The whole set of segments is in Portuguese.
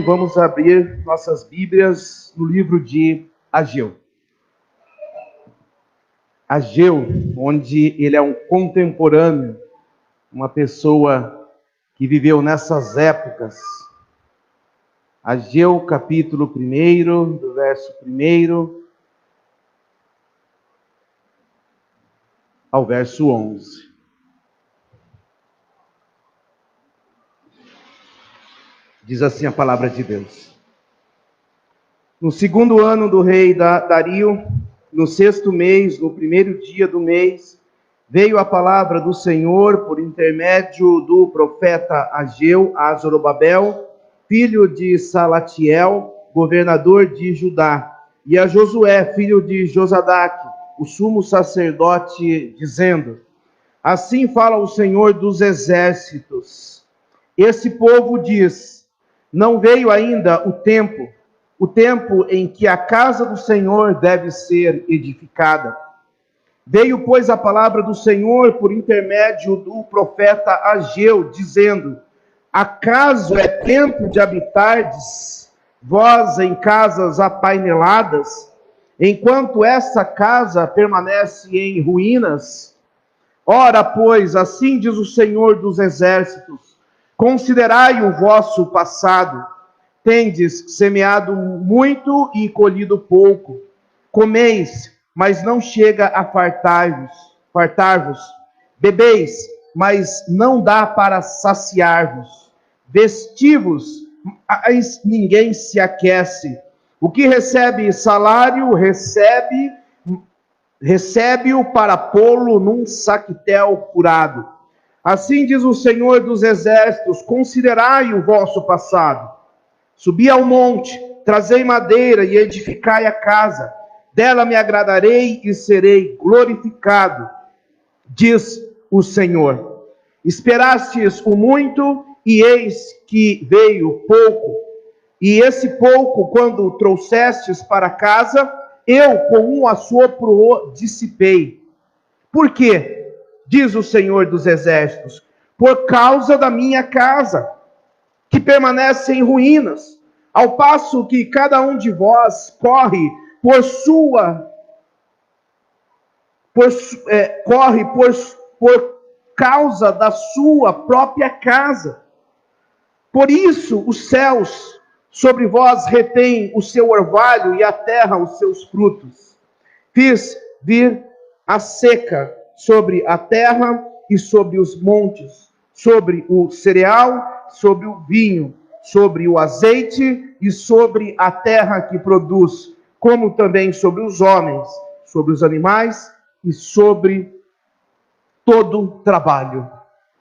vamos abrir nossas Bíblias no livro de Ageu. Ageu, onde ele é um contemporâneo, uma pessoa que viveu nessas épocas. Ageu, capítulo 1, do verso 1 ao verso 11. Diz assim a palavra de Deus. No 2º ano do rei Dario, no 6º mês, no 1º dia do mês, veio a palavra do Senhor por intermédio do profeta Ageu a Zorobabel, filho de Salatiel, governador de Judá, e a Josué, filho de Josadaque, o sumo sacerdote, dizendo: assim fala o Senhor dos exércitos. Esse povo diz: não veio ainda o tempo em que a casa do Senhor deve ser edificada. Veio, pois, a palavra do Senhor por intermédio do profeta Ageu, dizendo: acaso é tempo de habitardes vós em casas apaineladas, enquanto essa casa permanece em ruínas? Ora, pois, assim diz o Senhor dos exércitos: considerai o vosso passado. Tendes semeado muito e colhido pouco. Comeis, mas não chega a fartar-vos. Bebeis, mas não dá para saciar-vos. Vestivos, mas ninguém se aquece. O que recebe salário, recebe-o para pô-lo num saquetel furado. Assim diz o Senhor dos exércitos: considerai o vosso passado. Subi ao monte, trazei madeira e edificai a casa. Dela me agradarei e serei glorificado, diz o Senhor. Esperastes o muito, e eis que veio pouco. E esse pouco, quando trouxestes para casa, eu com um assopro o dissipei. Por quê? Diz o Senhor dos exércitos: por causa da minha casa, que permanece em ruínas, ao passo que cada um de vós corre por causa da sua própria casa. Por isso os céus sobre vós retêm o seu orvalho e a terra os seus frutos. Fiz vir a seca sobre a terra e sobre os montes, sobre o cereal, sobre o vinho, sobre o azeite e sobre a terra que produz, como também sobre os homens, sobre os animais e sobre todo o trabalho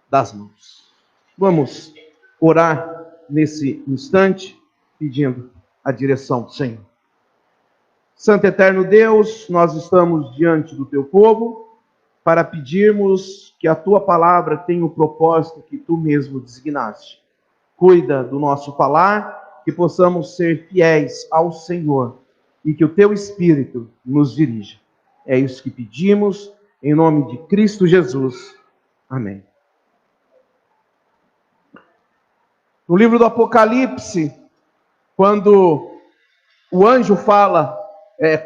das mãos. Vamos orar nesse instante, pedindo a direção do Senhor. Santo Eterno Deus, nós estamos diante do teu povo para pedirmos que a tua palavra tenha o propósito que tu mesmo designaste. Cuida do nosso falar, que possamos ser fiéis ao Senhor e que o teu Espírito nos dirija. É isso que pedimos, em nome de Cristo Jesus. Amém. No livro do Apocalipse, quando o anjo fala,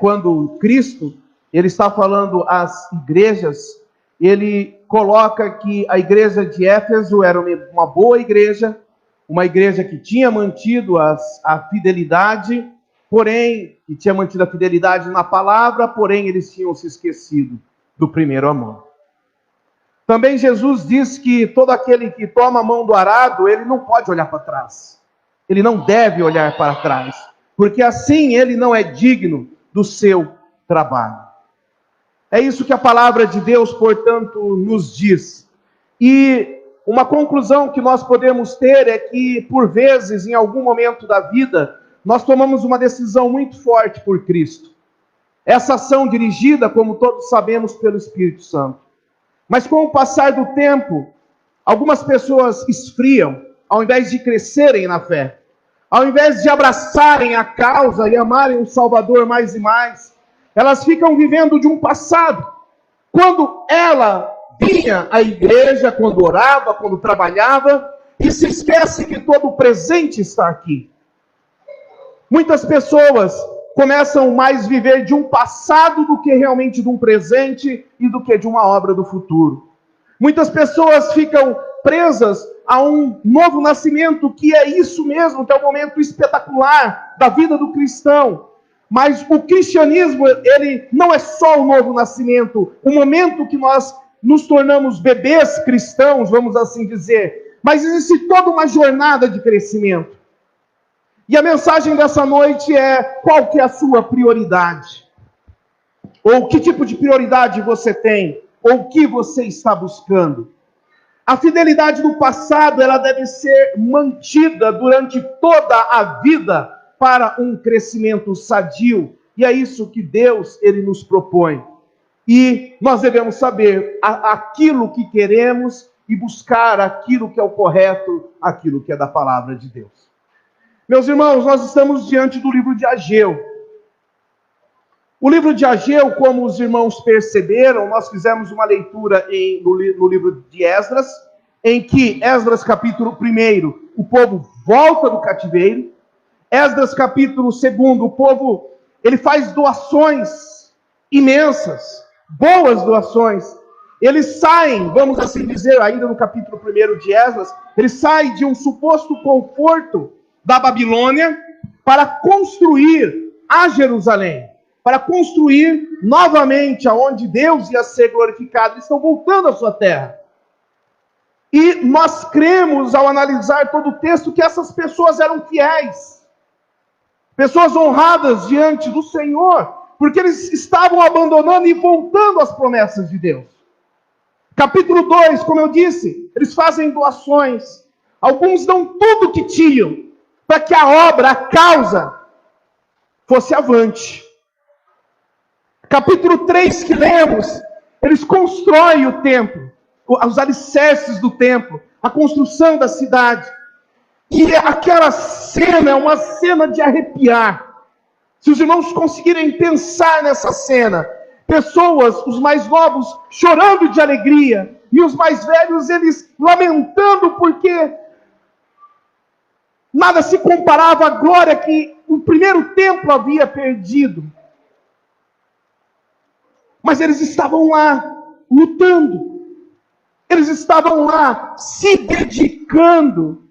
quando Cristo, ele está falando às igrejas, ele coloca que a igreja de Éfeso era uma boa igreja, uma igreja que tinha mantido a fidelidade, porém, que tinha mantido a fidelidade na palavra, porém eles tinham se esquecido do primeiro amor. Também Jesus diz que todo aquele que toma a mão do arado, ele não pode olhar para trás. Ele não deve olhar para trás, porque assim ele não é digno do seu trabalho. É isso que a palavra de Deus, portanto, nos diz. E uma conclusão que nós podemos ter é que, por vezes, em algum momento da vida, nós tomamos uma decisão muito forte por Cristo. Essa ação dirigida, como todos sabemos, pelo Espírito Santo. Mas com o passar do tempo, algumas pessoas esfriam, ao invés de crescerem na fé. Ao invés de abraçarem a causa e amarem o Salvador mais e mais, elas ficam vivendo de um passado. Quando ela vinha à igreja, quando orava, quando trabalhava, e se esquece que todo o presente está aqui. Muitas pessoas começam mais a viver de um passado do que realmente de um presente e do que de uma obra do futuro. Muitas pessoas ficam presas a um novo nascimento, que é isso mesmo, que é o momento espetacular da vida do cristão. Mas o cristianismo, ele não é só o novo nascimento, o momento que nós nos tornamos bebês cristãos, vamos assim dizer, mas existe toda uma jornada de crescimento. E a mensagem dessa noite é: qual que é a sua prioridade? Ou que tipo de prioridade você tem? Ou o que você está buscando? A fidelidade do passado, ela deve ser mantida durante toda a vida para um crescimento sadio. E é isso que Deus, ele nos propõe. E nós devemos saber aquilo que queremos e buscar aquilo que é o correto, aquilo que é da palavra de Deus. Meus irmãos, nós estamos diante do livro de Ageu. O livro de Ageu, como os irmãos perceberam, nós fizemos uma leitura no livro de Esdras, em que Esdras capítulo 1, o povo volta do cativeiro. Esdras capítulo 2, o povo ele faz doações imensas, boas doações. Eles saem, vamos assim dizer, ainda no capítulo 1 de Esdras, eles saem de um suposto conforto da Babilônia para construir a Jerusalém, para construir novamente aonde Deus ia ser glorificado. Eles estão voltando à sua terra. E nós cremos, ao analisar todo o texto, que essas pessoas eram fiéis, pessoas honradas diante do Senhor, porque eles estavam abandonando e voltando às promessas de Deus. Capítulo 2, como eu disse, eles fazem doações. Alguns dão tudo o que tinham, para que a obra, a causa, fosse avante. Capítulo 3 que lemos, eles constroem o templo, os alicerces do templo, a construção da cidade. E aquela cena é uma cena de arrepiar. Se os irmãos conseguirem pensar nessa cena, pessoas, os mais novos, chorando de alegria, e os mais velhos, eles lamentando porque nada se comparava à glória que o primeiro templo havia perdido. Mas eles estavam lá, lutando. Eles estavam lá, se dedicando.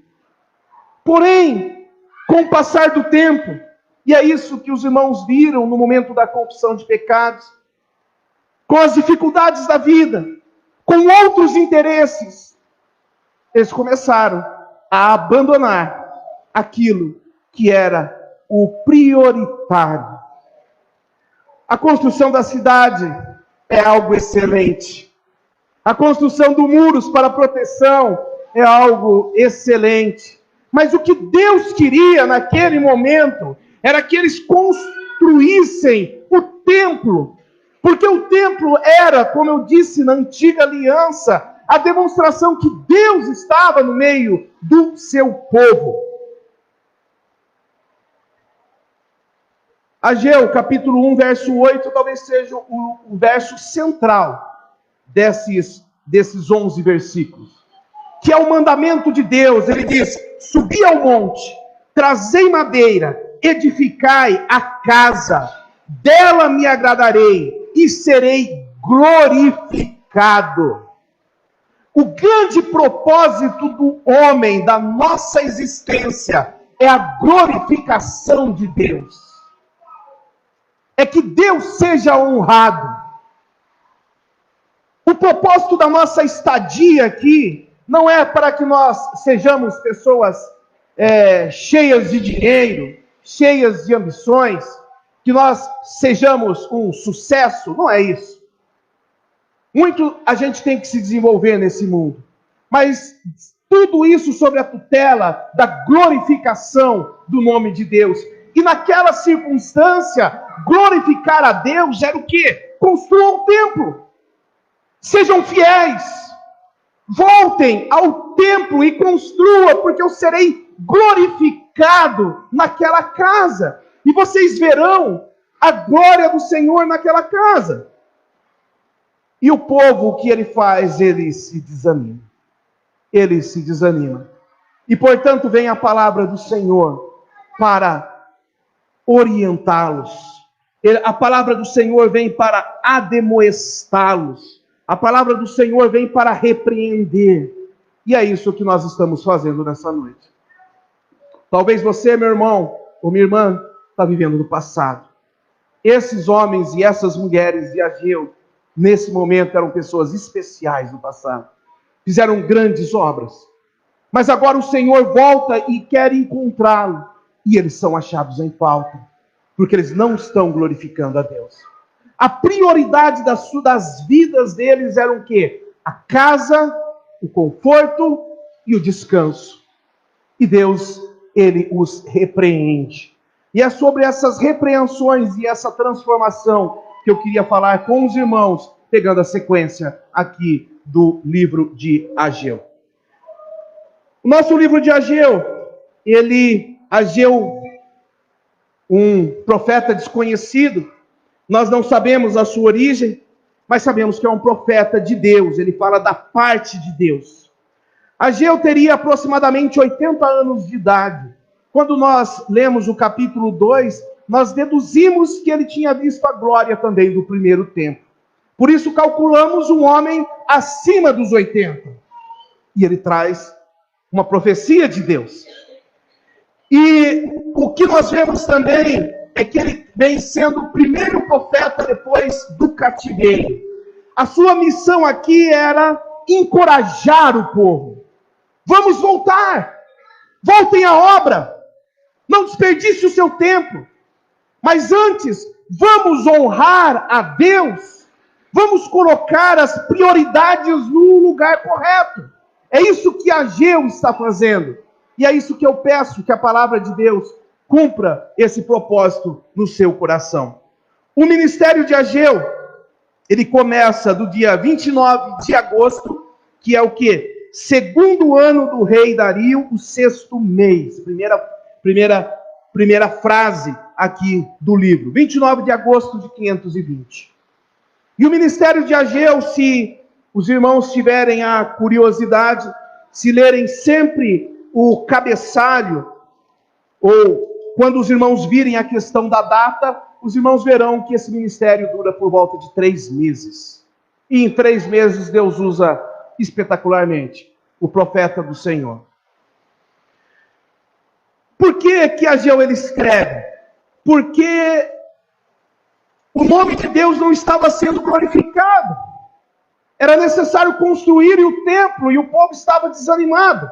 Porém, com o passar do tempo, e é isso que os irmãos viram no momento da confissão de pecados, com as dificuldades da vida, com outros interesses, eles começaram a abandonar aquilo que era o prioritário. A construção da cidade é algo excelente. A construção de muros para proteção é algo excelente. Mas o que Deus queria naquele momento era que eles construíssem o templo. Porque o templo era, como eu disse na antiga aliança, a demonstração que Deus estava no meio do seu povo. Ageu, capítulo 1, verso 8, talvez seja o verso central desses 11 versículos, que é o mandamento de Deus. Ele diz: subi ao monte, trazei madeira, edificai a casa, dela me agradarei e serei glorificado. O grande propósito do homem, da nossa existência, é a glorificação de Deus. É que Deus seja honrado. O propósito da nossa estadia aqui não é para que nós sejamos pessoas cheias de dinheiro, cheias de ambições, que nós sejamos um sucesso. Não é isso. Muito a gente tem que se desenvolver nesse mundo. Mas tudo isso sobre a tutela da glorificação do nome de Deus. E naquela circunstância, glorificar a Deus era o quê? Construam o templo. Sejam fiéis. Voltem ao templo e construam, porque eu serei glorificado naquela casa. E vocês verão a glória do Senhor naquela casa. E o povo, o que ele faz? Ele se desanima. Ele se desanima. E portanto vem a palavra do Senhor para orientá-los. A palavra do Senhor vem para admoestá-los. A palavra do Senhor vem para repreender. E é isso que nós estamos fazendo nessa noite. Talvez você, meu irmão ou minha irmã, está vivendo no passado. Esses homens e essas mulheres de Ageu, nesse momento, eram pessoas especiais no passado. Fizeram grandes obras. Mas agora o Senhor volta e quer encontrá-lo. E eles são achados em falta. Porque eles não estão glorificando a Deus. A prioridade das vidas deles era o quê? A casa, o conforto e o descanso. E Deus, Ele os repreende. E é sobre essas repreensões e essa transformação que eu queria falar com os irmãos, pegando a sequência aqui do livro de Ageu. O nosso livro de Ageu, Ageu, um profeta desconhecido, nós não sabemos a sua origem, mas sabemos que é um profeta de Deus, ele fala da parte de Deus. Ageu teria aproximadamente 80 anos de idade. Quando nós lemos o capítulo 2, nós deduzimos que ele tinha visto a glória também do primeiro tempo. Por isso calculamos um homem acima dos 80. E ele traz uma profecia de Deus. E o que nós vemos também é que ele vem sendo o primeiro profeta depois do cativeiro. A sua missão aqui era encorajar o povo. Vamos voltar! Voltem à obra! Não desperdice o seu tempo! Mas antes, vamos honrar a Deus! Vamos colocar as prioridades no lugar correto! É isso que Ageu está fazendo. E é isso que eu peço, que a palavra de Deus cumpra esse propósito no seu coração. O ministério de Ageu, ele começa do dia 29 de agosto, que é o quê? Segundo ano do rei Dario, o sexto mês. Primeira frase aqui do livro. 29 de agosto de 520. E o ministério de Ageu, se os irmãos tiverem a curiosidade, se lerem sempre o cabeçalho, ou quando os irmãos virem a questão da data, os irmãos verão que esse ministério dura por volta de 3 meses. E em 3 meses Deus usa espetacularmente o profeta do Senhor. Por que Ageu ele escreve? Porque o nome de Deus não estava sendo glorificado. Era necessário construir o templo e o povo estava desanimado.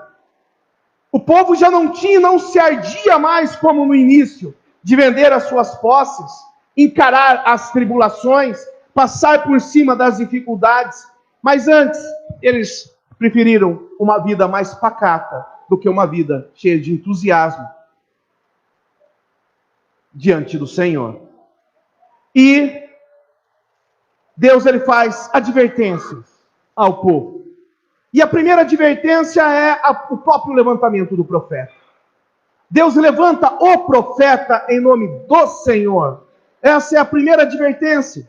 O povo já não se ardia mais como no início, de vender as suas posses, encarar as tribulações, passar por cima das dificuldades. Mas antes, eles preferiram uma vida mais pacata do que uma vida cheia de entusiasmo diante do Senhor. E Deus ele faz advertências ao povo. E a primeira advertência é o próprio levantamento do profeta. Deus levanta o profeta em nome do Senhor. Essa é a primeira advertência.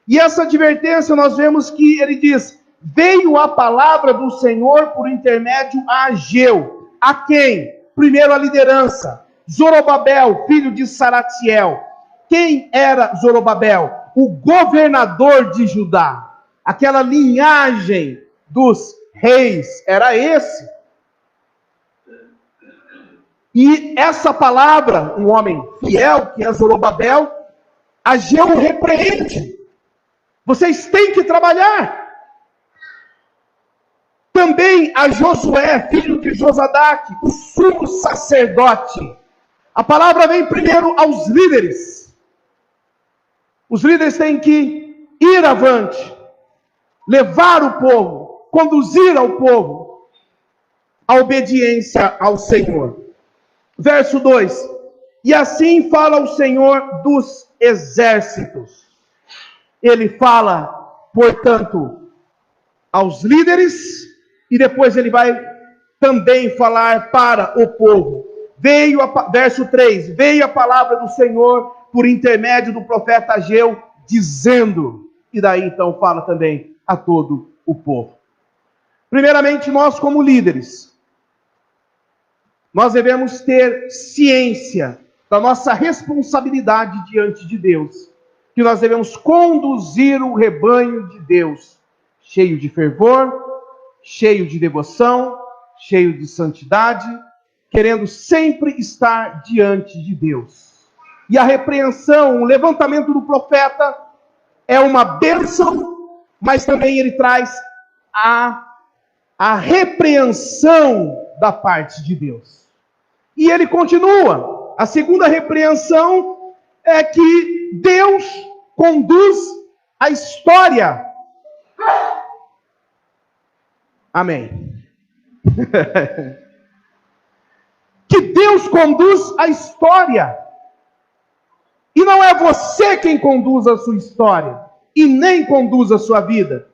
E essa advertência nós vemos que ele diz: veio a palavra do Senhor por intermédio a Ageu. A quem? Primeiro a liderança. Zorobabel, filho de Saratiel. Quem era Zorobabel? O governador de Judá. Aquela linhagem dos reis, era esse. E essa palavra, um homem fiel, que é Zorobabel, Ageu repreende. Vocês têm que trabalhar. Também a Josué, filho de Josadaque, o sumo sacerdote. A palavra vem primeiro aos líderes. Os líderes têm que ir avante, levar o povo, conduzir ao povo a obediência ao Senhor. Verso 2. E assim fala o Senhor dos exércitos. Ele fala, portanto, aos líderes, e depois ele vai também falar para o povo. Verso 3, veio a palavra do Senhor por intermédio do profeta Ageu, dizendo, e daí então fala também a todo o povo. Primeiramente, nós como líderes, nós devemos ter ciência da nossa responsabilidade diante de Deus, que nós devemos conduzir o rebanho de Deus, cheio de fervor, cheio de devoção, cheio de santidade, querendo sempre estar diante de Deus. E a repreensão, o levantamento do profeta é uma bênção, mas também ele traz a repreensão da parte de Deus. E ele continua. A segunda repreensão é que Deus conduz a história. Amém. Que Deus conduz a história. E não é você quem conduz a sua história. E nem conduz a sua vida.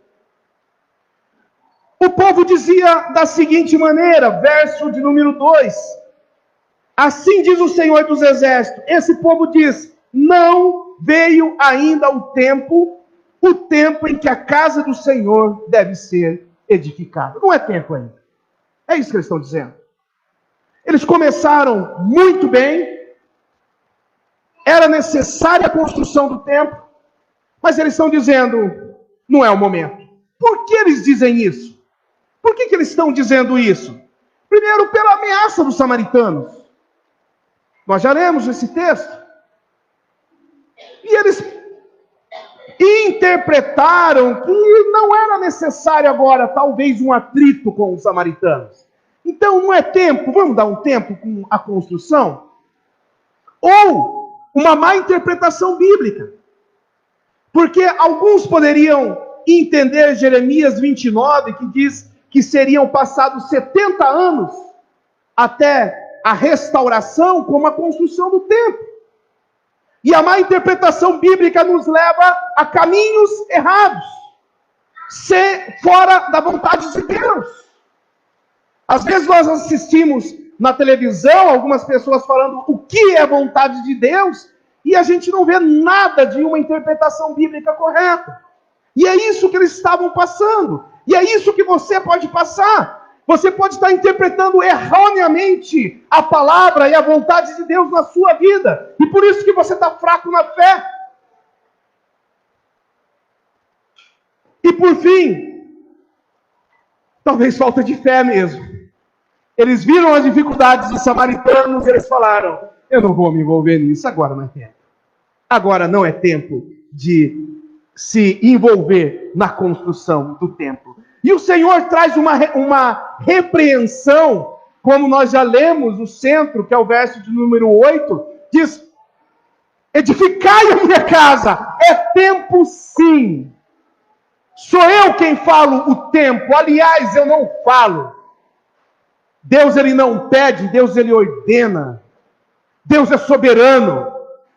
O povo dizia da seguinte maneira, verso de número 2. Assim diz o Senhor dos Exércitos. Esse povo diz, não veio ainda o tempo em que a casa do Senhor deve ser edificada. Não é tempo ainda. É isso que eles estão dizendo. Eles começaram muito bem. Era necessária a construção do templo. Mas eles estão dizendo, não é o momento. Por que eles dizem isso? Por que eles estão dizendo isso? Primeiro, pela ameaça dos samaritanos. Nós já lemos esse texto. E eles interpretaram que não era necessário agora, talvez, um atrito com os samaritanos. Então, não é tempo, vamos dar um tempo com a construção? Ou uma má interpretação bíblica. Porque alguns poderiam entender Jeremias 29, que diz que seriam passados 70 anos até a restauração como a construção do templo. E a má interpretação bíblica nos leva a caminhos errados, fora da vontade de Deus. Às vezes nós assistimos na televisão algumas pessoas falando o que é vontade de Deus, e a gente não vê nada de uma interpretação bíblica correta. E é isso que eles estavam passando. E é isso que você pode passar. Você pode estar interpretando erroneamente a palavra e a vontade de Deus na sua vida. E por isso que você está fraco na fé. E por fim, talvez falta de fé mesmo. Eles viram as dificuldades dos samaritanos e eles falaram, eu não vou me envolver nisso, agora não é tempo. Agora não é tempo de se envolver na construção do templo. E o Senhor traz uma repreensão, como nós já lemos no centro, que é o verso de número 8, diz, edificai a minha casa, é tempo sim. Sou eu quem falo o tempo, aliás, eu não falo. Deus, ele não pede, Deus, ele ordena. Deus é soberano.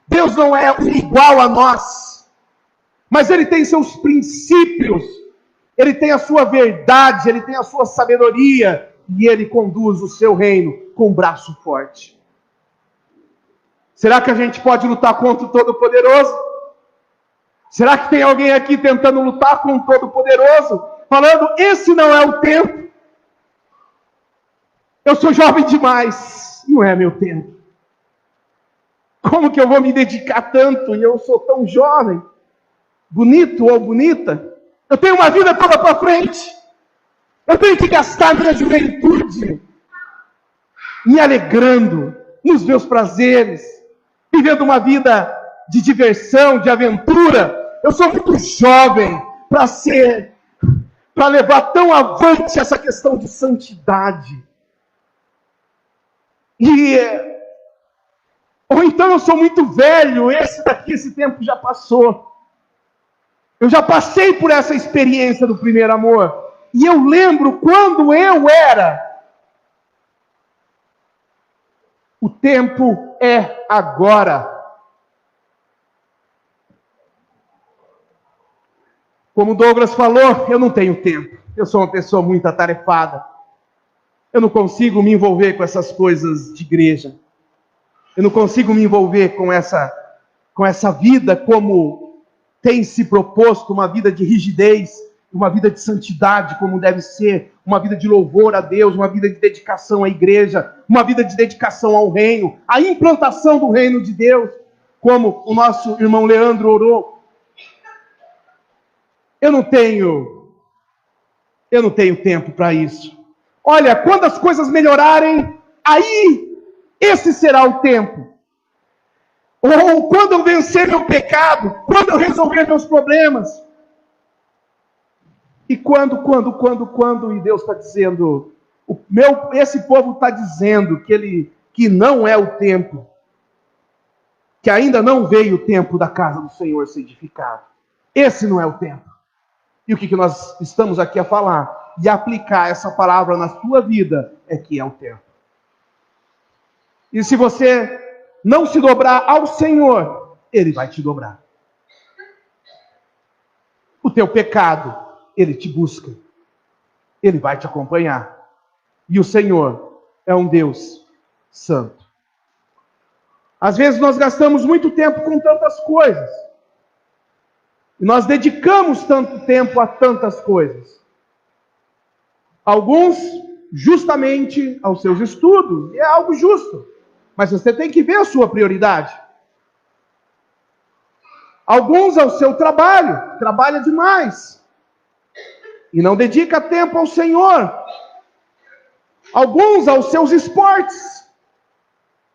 Deus não é igual a nós. Mas ele tem seus princípios. Ele tem a sua verdade, ele tem a sua sabedoria, e ele conduz o seu reino com um braço forte. Será que a gente pode lutar contra o Todo-Poderoso? Será que tem alguém aqui tentando lutar com o Todo-Poderoso, falando, esse não é o tempo? Eu sou jovem demais, não é meu tempo. Como que eu vou me dedicar tanto, e eu sou tão jovem, bonito ou bonita? Eu tenho uma vida toda para frente. Eu tenho que gastar minha juventude me alegrando nos meus prazeres, vivendo uma vida de diversão, de aventura. Eu sou muito jovem para levar tão avante essa questão de santidade. Ou então eu sou muito velho, esse tempo já passou. Eu já passei por essa experiência do primeiro amor. E eu lembro quando eu era. O tempo é agora. Como Douglas falou, eu não tenho tempo. Eu sou uma pessoa muito atarefada. Eu não consigo me envolver com essas coisas de igreja. Eu não consigo me envolver com essa vida como tem se proposto, uma vida de rigidez, uma vida de santidade como deve ser, uma vida de louvor a Deus, uma vida de dedicação à igreja, uma vida de dedicação ao reino, a implantação do reino de Deus, como o nosso irmão Leandro orou. Eu não tenho tempo para isso. Olha, quando as coisas melhorarem, aí esse será o tempo. Ou quando eu vencer meu pecado, quando eu resolver meus problemas. E quando, e Deus está dizendo, esse povo está dizendo que não é o tempo, que ainda não veio o tempo da casa do Senhor ser edificada. Esse não é o tempo. E o que nós estamos aqui a falar e aplicar essa palavra na sua vida é que é o tempo. E se você não se dobrar ao Senhor, Ele vai te dobrar. O teu pecado, Ele te busca. Ele vai te acompanhar. E o Senhor é um Deus santo. Às vezes nós gastamos muito tempo com tantas coisas. E nós dedicamos tanto tempo a tantas coisas. Alguns, justamente aos seus estudos, e é algo justo. Mas você tem que ver a sua prioridade. Alguns ao seu trabalho, trabalha demais. E não dedica tempo ao Senhor. Alguns aos seus esportes.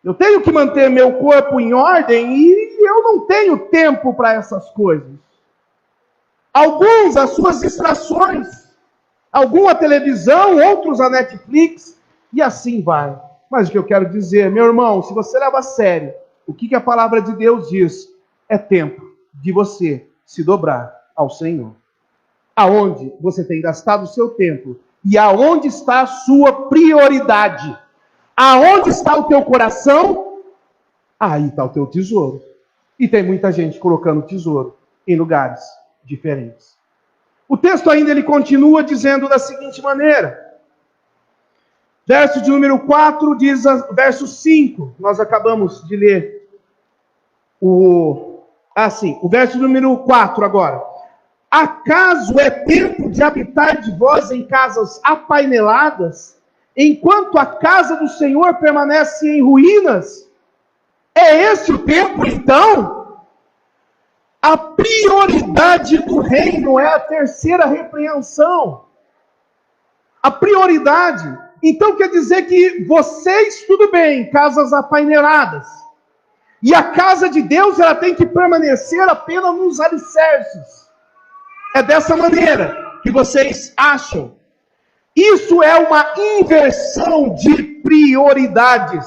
Eu tenho que manter meu corpo em ordem e eu não tenho tempo para essas coisas. Alguns às suas distrações. Alguns à televisão, outros à Netflix. E assim vai. Mas o que eu quero dizer, meu irmão, se você leva a sério o que a palavra de Deus diz, é tempo de você se dobrar ao Senhor. Aonde você tem gastado o seu tempo e aonde está a sua prioridade. Aonde está o teu coração, aí está o teu tesouro. E tem muita gente colocando tesouro em lugares diferentes. O texto ainda ele continua dizendo da seguinte maneira. Verso de número 4 diz, verso 5, nós acabamos de ler o verso número 4 agora. Acaso é tempo de habitar de vós em casas apaineladas, enquanto a casa do Senhor permanece em ruínas? É esse o tempo, então? A prioridade do reino é a terceira repreensão. A prioridade. Então quer dizer que vocês, tudo bem, casas apaineladas. E a casa de Deus, ela tem que permanecer apenas nos alicerces. É dessa maneira que vocês acham. Isso é uma inversão de prioridades.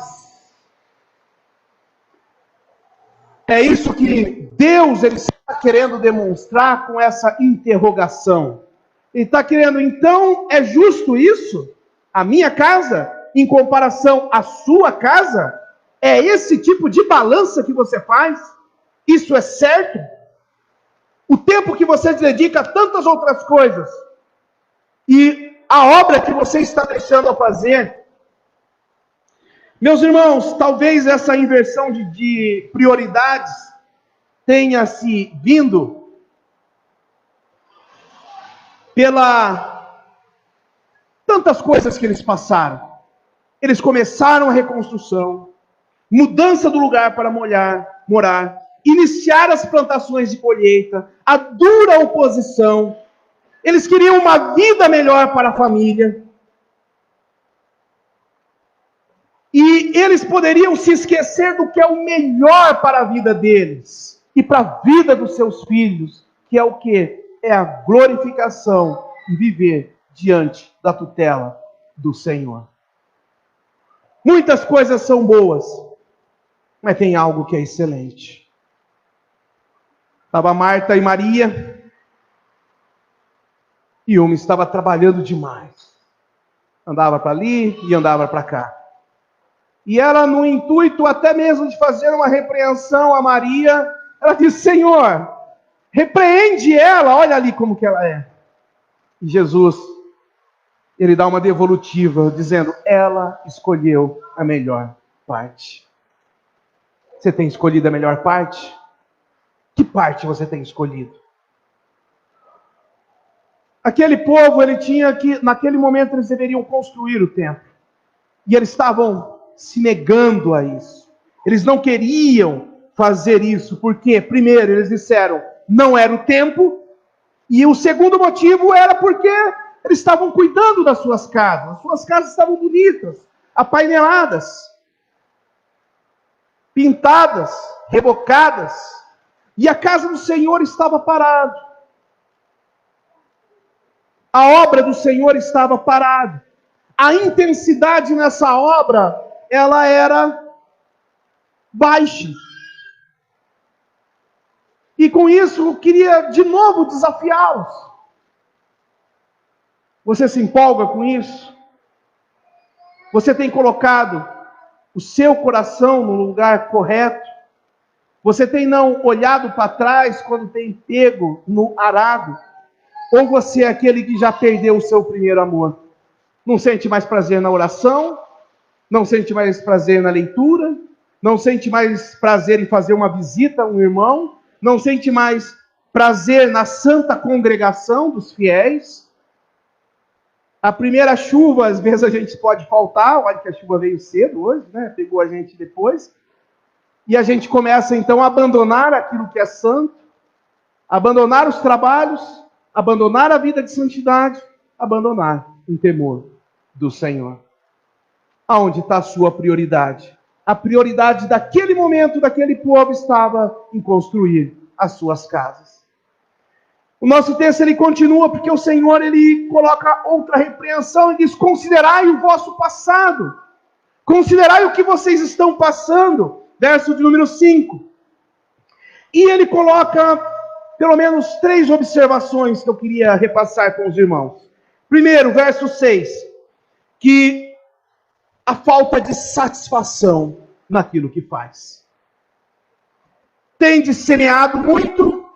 É isso que Deus ele está querendo demonstrar com essa interrogação. Ele está querendo, então, é justo isso? A minha casa, em comparação à sua casa? É esse tipo de balança que você faz? Isso é certo? O tempo que você dedica a tantas outras coisas e a obra que você está deixando a fazer. Meus irmãos, talvez essa inversão de prioridades tenha se vindo pela tantas coisas que eles passaram. Eles começaram a reconstrução, mudança do lugar para morar, iniciar as plantações de colheita, a dura oposição. Eles queriam uma vida melhor para a família. E eles poderiam se esquecer do que é o melhor para a vida deles e para a vida dos seus filhos, que é o quê? É a glorificação e viver diante da tutela do Senhor. Muitas coisas são boas, mas tem algo que é excelente. Estava Marta e Maria, e uma estava trabalhando demais. Andava para ali e andava para cá. E ela, no intuito até mesmo de fazer uma repreensão a Maria, ela disse: Senhor, repreende ela, olha ali como que ela é. E Jesus, ele dá uma devolutiva, dizendo: ela escolheu a melhor parte. Você tem escolhido a melhor parte? Que parte você tem escolhido? Aquele povo, ele tinha que, naquele momento, eles deveriam construir o templo. E eles estavam se negando a isso. Eles não queriam fazer isso, porque, primeiro, eles disseram, não era o tempo, e o segundo motivo era porque eles estavam cuidando das suas casas. As suas casas estavam bonitas, apaineladas, pintadas, rebocadas, e a casa do Senhor estava parada. A obra do Senhor estava parada. A intensidade nessa obra, ela era baixa. E com isso, eu queria de novo desafiá-los. Você se empolga com isso? Você tem colocado o seu coração no lugar correto? Você tem não olhado para trás quando tem pego no arado? Ou você é aquele que já perdeu o seu primeiro amor? Não sente mais prazer na oração? Não sente mais prazer na leitura? Não sente mais prazer em fazer uma visita a um irmão? Não sente mais prazer na santa congregação dos fiéis? A primeira chuva, às vezes a gente pode faltar. Olha que a chuva veio cedo hoje, né? Pegou a gente depois. E a gente começa então a abandonar aquilo que é santo, abandonar os trabalhos, abandonar a vida de santidade, abandonar o temor do Senhor. Aonde está a sua prioridade? A prioridade daquele momento, daquele povo, estava em construir as suas casas. O nosso texto, ele continua, porque o Senhor, ele coloca outra repreensão e diz, considerai o vosso passado. Considerai o que vocês estão passando. Verso de número 5. E ele coloca pelo menos 3 observações que eu queria repassar com os irmãos. Primeiro, verso 6. Que a falta de satisfação naquilo que faz. Tendes semeado muito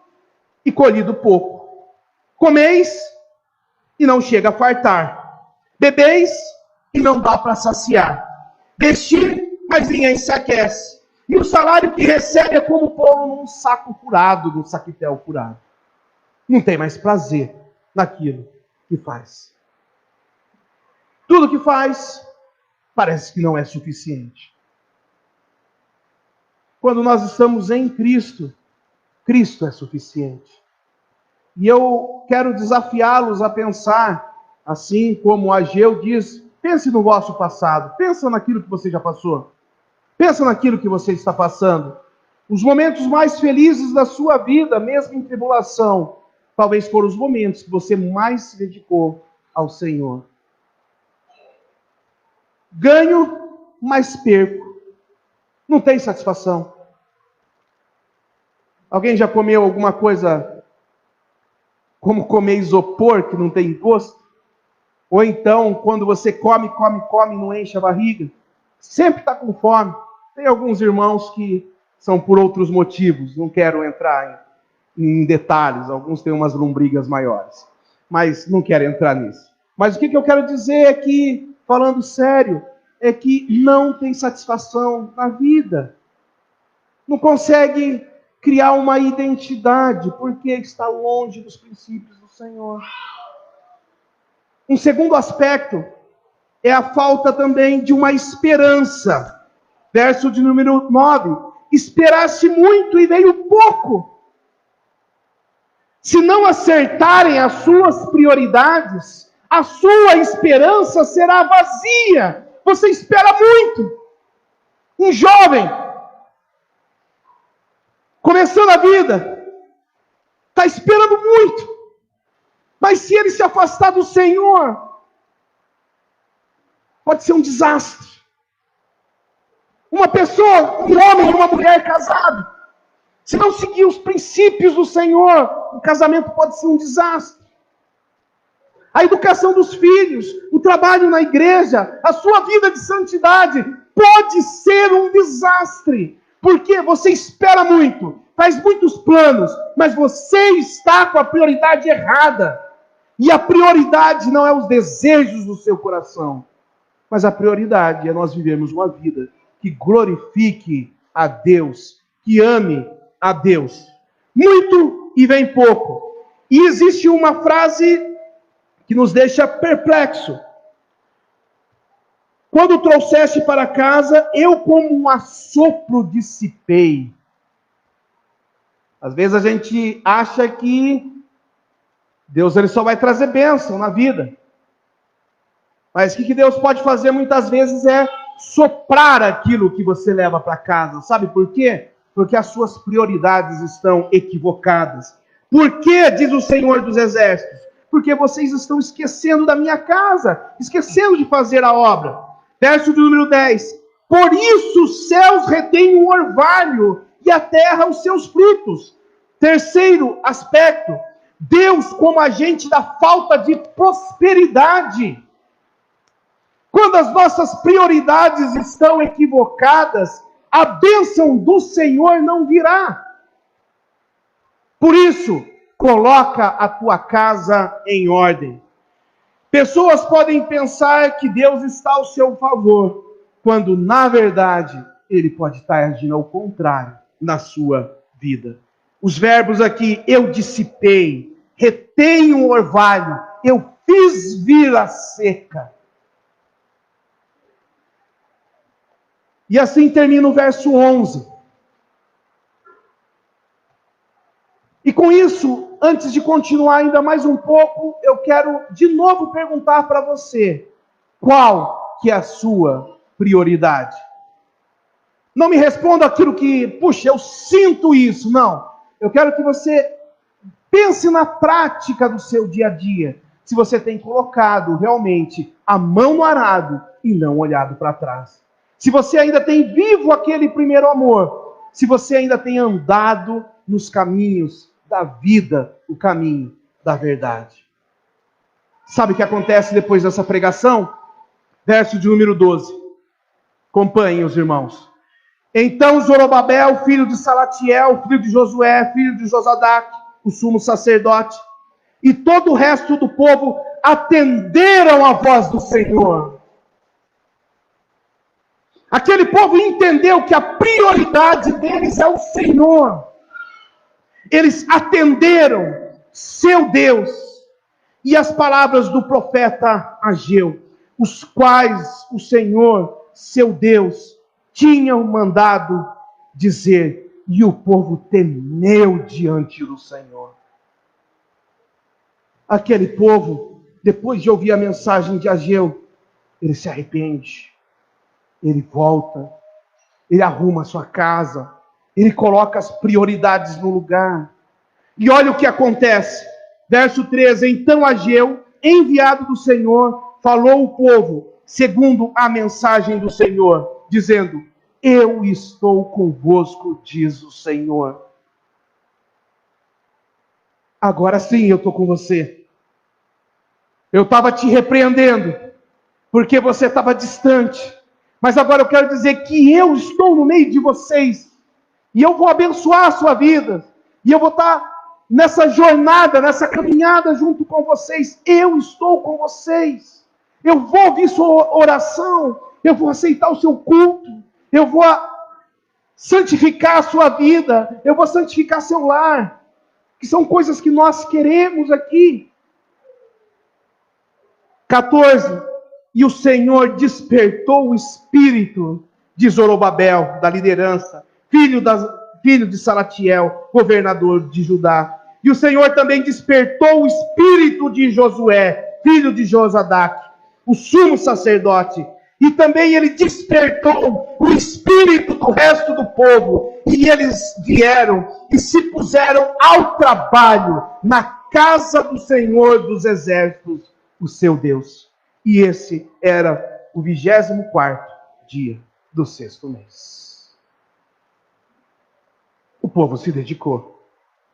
e colhido pouco. Comeis e não chega a fartar. Bebeis e não dá para saciar. Vestir, mas ninguém se aquece. E o salário que recebe é como pô-lo num saco furado, num saquitel furado. Não tem mais prazer naquilo que faz. Tudo que faz parece que não é suficiente. Quando nós estamos em Cristo, Cristo é suficiente. E eu quero desafiá-los a pensar, assim como Ageu diz, pense no vosso passado, pensa naquilo que você já passou. Pensa naquilo que você está passando. Os momentos mais felizes da sua vida, mesmo em tribulação, talvez foram os momentos que você mais se dedicou ao Senhor. Ganho, mas perco. Não tem satisfação. Alguém já comeu alguma coisa como comer isopor, que não tem gosto? Ou então, quando você come, não enche a barriga? Sempre está com fome. Tem alguns irmãos que são por outros motivos. Não quero entrar em detalhes. Alguns têm umas lombrigas maiores. Mas não quero entrar nisso. Mas o que eu quero dizer é que, falando sério, é que não tem satisfação na vida. Não consegue criar uma identidade, porque está longe dos princípios do Senhor. Um segundo aspecto é a falta também de uma esperança. Verso de número 9. Esperaste muito e veio pouco. Se não acertarem as suas prioridades, a sua esperança será vazia. Você espera muito. Um jovem, começando a vida, está esperando muito. Mas se ele se afastar do Senhor, pode ser um desastre. Uma pessoa, um homem e uma mulher casados, se não seguir os princípios do Senhor, o casamento pode ser um desastre. A educação dos filhos, o trabalho na igreja, a sua vida de santidade pode ser um desastre. Porque você espera muito, faz muitos planos, mas você está com a prioridade errada. E a prioridade não é os desejos do seu coração, mas a prioridade é nós vivermos uma vida que glorifique a Deus, que ame a Deus. Muito e vem pouco. E existe uma frase que nos deixa perplexo. Quando trouxeste para casa, eu como um assopro dissipei. Às vezes a gente acha que Deus ele só vai trazer bênção na vida. Mas o que Deus pode fazer muitas vezes é soprar aquilo que você leva para casa. Sabe por quê? Porque as suas prioridades estão equivocadas. Por quê, diz o Senhor dos Exércitos? Porque vocês estão esquecendo da minha casa, esquecendo de fazer a obra. Verso de número 10. Por isso os céus retêm o orvalho e a terra os seus frutos. Terceiro aspecto, Deus como agente da falta de prosperidade. Quando as nossas prioridades estão equivocadas, a bênção do Senhor não virá. Por isso, coloca a tua casa em ordem. Pessoas podem pensar que Deus está ao seu favor, quando, na verdade, Ele pode estar agindo ao contrário na sua vida. Os verbos aqui, eu dissipei, retenho o orvalho, eu fiz vir a seca. E assim termina o verso 11. E com isso, antes de continuar ainda mais um pouco, eu quero de novo perguntar para você, qual que é a sua prioridade? Não me responda aquilo que, puxa, eu sinto isso. Não. Eu quero que você pense na prática do seu dia a dia. Se você tem colocado realmente a mão no arado e não olhado para trás. Se você ainda tem vivo aquele primeiro amor. Se você ainda tem andado nos caminhos da vida, o caminho da verdade. Sabe o que acontece depois dessa pregação? Verso de número 12. Acompanhem os irmãos. Então Zorobabel, filho de Salatiel, filho de Josué, filho de Josadac, o sumo sacerdote, e todo o resto do povo atenderam a voz do Senhor. Aquele povo entendeu que a prioridade deles é o Senhor. Eles atenderam seu Deus e as palavras do profeta Ageu, os quais o Senhor, seu Deus, tinham mandado dizer, e o povo temeu diante do Senhor. Aquele povo, depois de ouvir a mensagem de Ageu, ele se arrepende, ele volta, ele arruma a sua casa, ele coloca as prioridades no lugar. E olha o que acontece. Verso 13. Então Ageu, enviado do Senhor, falou ao povo, segundo a mensagem do Senhor, dizendo, eu estou convosco, diz o Senhor. Agora sim eu estou com você. Eu estava te repreendendo, porque você estava distante. Mas agora eu quero dizer que eu estou no meio de vocês. E eu vou abençoar a sua vida. E eu vou estar nessa jornada, nessa caminhada junto com vocês. Eu estou com vocês. Eu vou ouvir sua oração. Eu vou aceitar o seu culto. Eu vou santificar a sua vida. Eu vou santificar seu lar. Que são coisas que nós queremos aqui. 14. E o Senhor despertou o espírito de Zorobabel, da liderança, filho de Salatiel, governador de Judá. E o Senhor também despertou o espírito de Josué, filho de Josadac, o sumo sacerdote. E também ele despertou o espírito do resto do povo. E eles vieram e se puseram ao trabalho na casa do Senhor dos Exércitos, o seu Deus. E esse era o 24º dia do 6º mês. O povo se dedicou.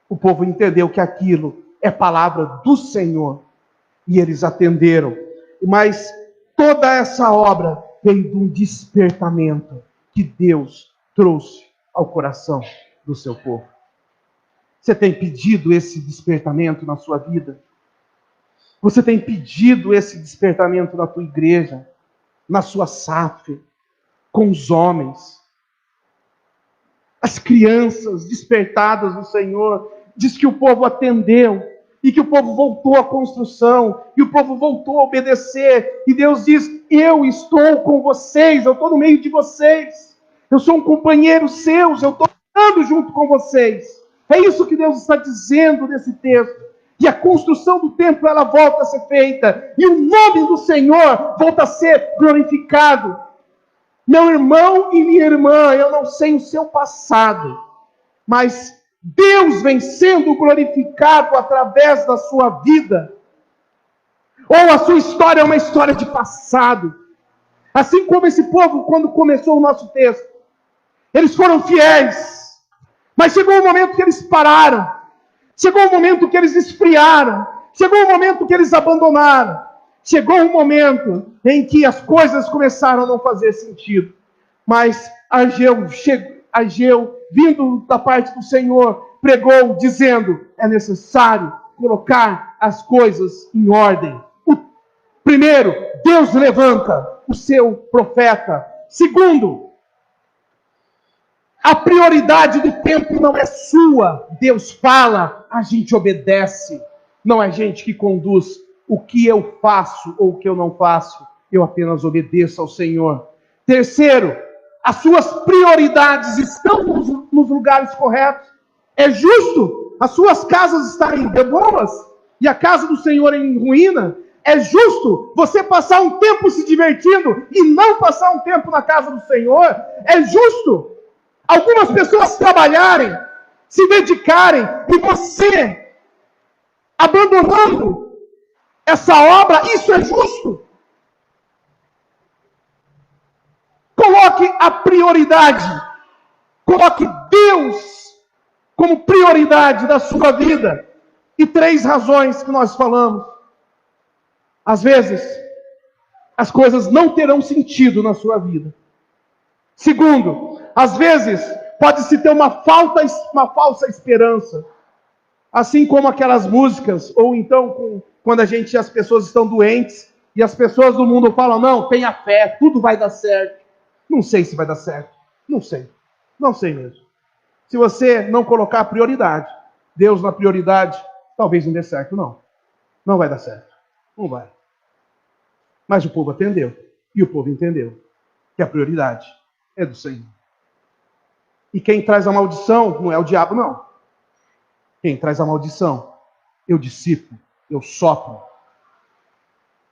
O povo entendeu que aquilo é palavra do Senhor. E eles atenderam. Mas toda essa obra veio de um despertamento que Deus trouxe ao coração do seu povo. Você tem pedido esse despertamento na sua vida? Você tem pedido esse despertamento na tua igreja, na sua SAF, com os homens? As crianças despertadas no Senhor, diz que o povo atendeu. e que o povo voltou à construção, e o povo voltou a obedecer, e Deus diz: eu estou com vocês, eu estou no meio de vocês, eu sou um companheiro seu, eu estou andando junto com vocês. É isso que Deus está dizendo nesse texto. E a construção do templo, ela volta a ser feita, e o nome do Senhor volta a ser glorificado. Meu irmão e minha irmã, eu não sei o seu passado, mas Deus vem sendo glorificado através da sua vida. Ou a sua história é uma história de passado. Assim como esse povo, quando começou o nosso texto, eles foram fiéis, mas chegou um momento que eles pararam, chegou um momento que eles esfriaram, chegou um momento que eles abandonaram, chegou um momento em que as coisas começaram a não fazer sentido. Mas Ageu, vindo da parte do Senhor, pregou dizendo: é necessário colocar as coisas em ordem. Primeiro, Deus levanta o seu profeta. Segundo, a prioridade do tempo não é sua. Deus fala, a gente obedece. Não é gente que conduz o que eu faço ou o que eu não faço. Eu apenas obedeço ao Senhor. Terceiro, as suas prioridades estão nos lugares corretos. É justo as suas casas estarem boas e a casa do Senhor em ruína. É justo você passar um tempo se divertindo e não passar um tempo na casa do Senhor. É justo algumas pessoas trabalharem, se dedicarem, e você abandonando essa obra. Isso é justo. Coloque a prioridade. Coloque Deus como prioridade da sua vida. E 3 razões que nós falamos. Às vezes, as coisas não terão sentido na sua vida. Segundo, às vezes, pode-se ter uma falsa esperança. Assim como aquelas músicas, ou então quando as pessoas estão doentes, e as pessoas do mundo falam: não, tenha fé, tudo vai dar certo. Não sei se vai dar certo. Não sei. Não sei mesmo. Se você não colocar a prioridade, Deus na prioridade, talvez não dê certo, não. Não vai dar certo. Não vai. Mas o povo atendeu. E o povo entendeu que a prioridade é do Senhor. E quem traz a maldição não é o diabo, não. Quem traz a maldição, eu dissipo, eu sopro.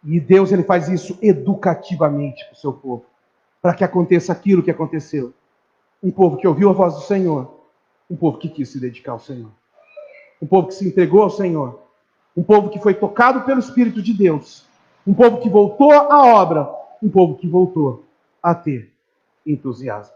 E Deus, ele faz isso educativamente para o seu povo. Para que aconteça aquilo que aconteceu. Um povo que ouviu a voz do Senhor. Um povo que quis se dedicar ao Senhor. Um povo que se entregou ao Senhor. Um povo que foi tocado pelo Espírito de Deus. Um povo que voltou à obra. Um povo que voltou a ter entusiasmo.